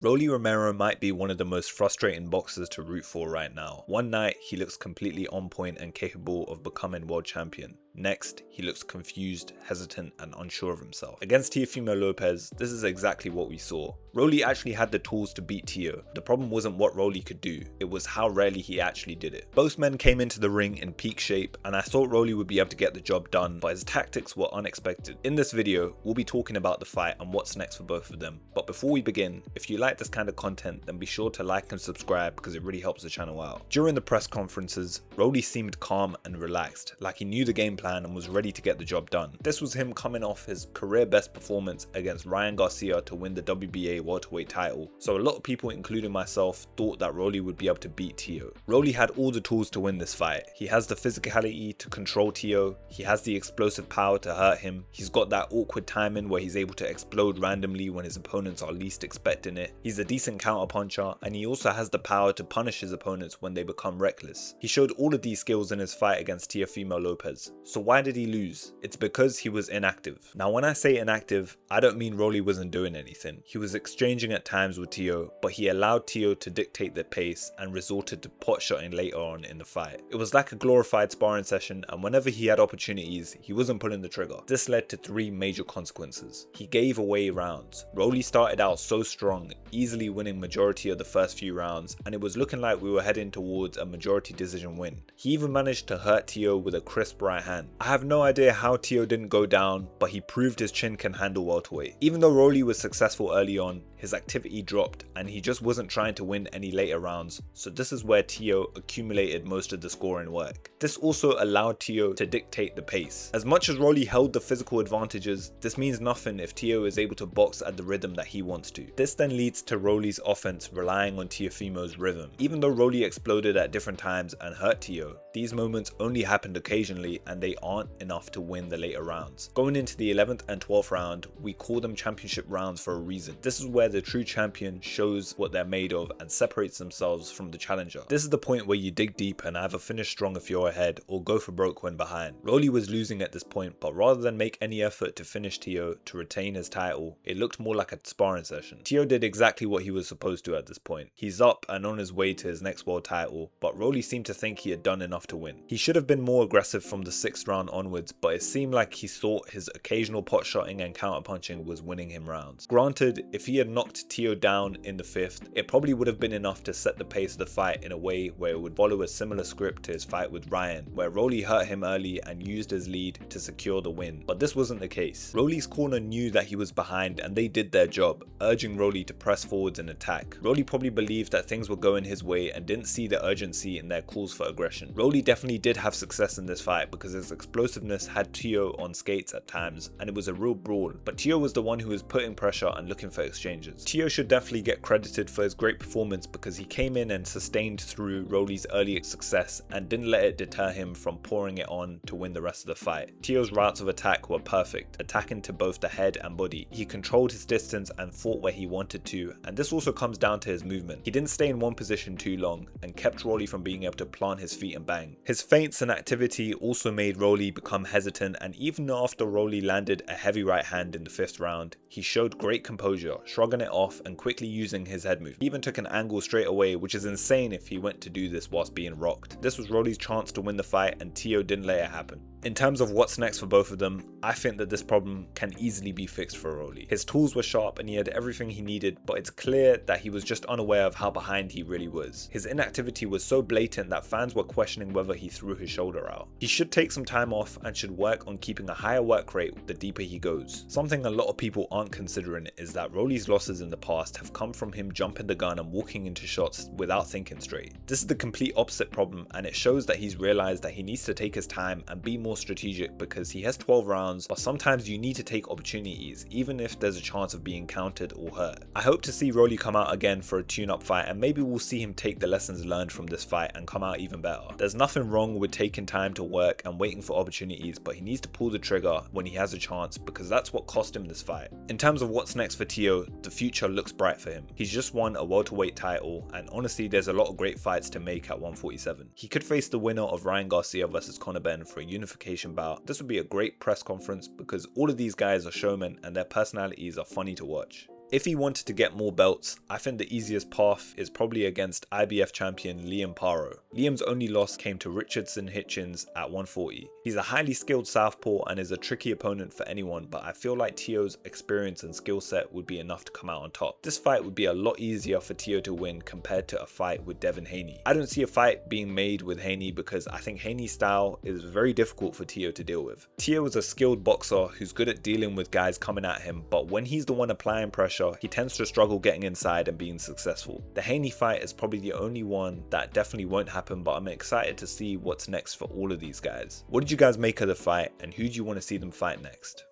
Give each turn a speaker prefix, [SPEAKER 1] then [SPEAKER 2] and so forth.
[SPEAKER 1] Rolly Romero might be one of the most frustrating boxers to root for right now. One night, he looks completely on point and capable of becoming world champion. Next, he looks confused, hesitant, and unsure of himself. Against Teofimo Lopez, this is exactly what we saw. Rolly actually had the tools to beat Teo. The problem wasn't what Rolly could do, it was how rarely he actually did it. Both men came into the ring in peak shape, and I thought Rolly would be able to get the job done, but his tactics were unexpected. In this video, we'll be talking about the fight and what's next for both of them. But before we begin, if you like this kind of content, then be sure to like and subscribe because it really helps the channel out. During the press conferences, Rolly seemed calm and relaxed, like he knew the game plan and was ready to get the job done. This was him coming off his career best performance against Ryan Garcia to win the WBA Welterweight title, so a lot of people, including myself, thought that Rolly would be able to beat Teo. Rolly had all the tools to win this fight. He has the physicality to control Teo, he has the explosive power to hurt him, he's got that awkward timing where he's able to explode randomly when his opponents are least expecting it, he's a decent counter puncher, and he also has the power to punish his opponents when they become reckless. He showed all of these skills in his fight against Teofimo Lopez. So why did he lose? It's because he was inactive. Now when I say inactive, I don't mean Rolly wasn't doing anything. He was exchanging at times with Teo, but he allowed Teo to dictate the pace and resorted to pot shotting later on in the fight. It was like a glorified sparring session, and whenever he had opportunities, he wasn't pulling the trigger. This led to three major consequences. He gave away rounds. Rolly started out so strong, easily winning majority of the first few rounds, and it was looking like we were heading towards a majority decision win. He even managed to hurt Teo with a crisp right hand. I have no idea how Teo didn't go down, but he proved his chin can handle welterweight. Even though Rolly was successful early on, his activity dropped and he just wasn't trying to win any later rounds, so this is where Teo accumulated most of the scoring work. This also allowed Teo to dictate the pace. As much as Rolly held the physical advantages, this means nothing if Teo is able to box at the rhythm that he wants to. This then leads to Rolly's offense relying on Teofimo's rhythm. Even though Rolly exploded at different times and hurt Teo, these moments only happened occasionally and they aren't enough to win the later rounds. Going into the 11th and 12th round, we call them championship rounds for a reason. This is where the true champion shows what they're made of and separates themselves from the challenger. This is the point where you dig deep and either finish strong if you're ahead or go for broke when behind. Rolly was losing at this point, but rather than make any effort to finish Teo to retain his title, it looked more like a sparring session. Teo did exactly what he was supposed to at this point. He's up and on his way to his next world title, but Rolly seemed to think he had done enough to win. He should have been more aggressive from the 6th round onwards, but it seemed like he thought his occasional pot shotting and counter punching was winning him rounds. Granted, if he had knocked Teo down in the 5th, it probably would have been enough to set the pace of the fight in a way where it would follow a similar script to his fight with Ryan, where Rolly hurt him early and used his lead to secure the win, but this wasn't the case. Rolly's corner knew that he was behind and they did their job, urging Rolly to press forwards and attack. Rolly probably believed that things were going his way and didn't see the urgency in their calls for aggression. Rolly definitely did have success in this fight because his explosiveness had Teo on skates at times and it was a real brawl, but Teo was the one who was putting pressure and looking for exchanges. Teo should definitely get credited for his great performance because he came in and sustained through Rolly's early success and didn't let it deter him from pouring it on to win the rest of the fight. Teo's routes of attack were perfect, attacking to both the head and body. He controlled his distance and fought where he wanted to, and this also comes down to his movement. He didn't stay in one position too long and kept Rolly from being able to plant his feet and bang. His feints and activity also made Rolly become hesitant, and even after Rolly landed a heavy right hand in the 5th round, he showed great composure, shrugging it off and quickly using his head move. He even took an angle straight away, which is insane if he went to do this whilst being rocked. This was Rolly's chance to win the fight and Teo didn't let it happen. In terms of what's next for both of them, I think that this problem can easily be fixed for Rolly. His tools were sharp and he had everything he needed, but it's clear that he was just unaware of how behind he really was. His inactivity was so blatant that fans were questioning whether he threw his shoulder out. He should take some time off and should work on keeping a higher work rate the deeper he goes. Something a lot of people aren't considering is that Rolly's losses in the past have come from him jumping the gun and walking into shots without thinking straight. This is the complete opposite problem, and it shows that he's realized that he needs to take his time and be more strategic because he has 12 rounds, but sometimes you need to take opportunities even if there's a chance of being countered or hurt. I hope to see Rolly come out again for a tune-up fight, and maybe we'll see him take the lessons learned from this fight and come out even better. There's nothing wrong with taking time to work and waiting for opportunities, but he needs to pull the trigger when he has a chance because that's what cost him this fight. In terms of what's next for Teo, the future looks bright for him. He's just won a welterweight title, and honestly there's a lot of great fights to make at 147. He could face the winner of Ryan Garcia versus Conor Benn for a unification bout. This would be a great press conference because all of these guys are showmen and their personalities are funny to watch. If he wanted to get more belts, I think the easiest path is probably against IBF champion Liam Paro. Liam's only loss came to Richardson Hitchens at 140. He's a highly skilled southpaw and is a tricky opponent for anyone, but I feel like Teo's experience and skill set would be enough to come out on top. This fight would be a lot easier for Teo to win compared to a fight with Devin Haney. I don't see a fight being made with Haney because I think Haney's style is very difficult for Teo to deal with. Teo is a skilled boxer who's good at dealing with guys coming at him, but when he's the one applying pressure, he tends to struggle getting inside and being successful. The Haney fight is probably the only one that definitely won't happen, but I'm excited to see what's next for all of these guys. What did you guys make of the fight, and who do you want to see them fight next?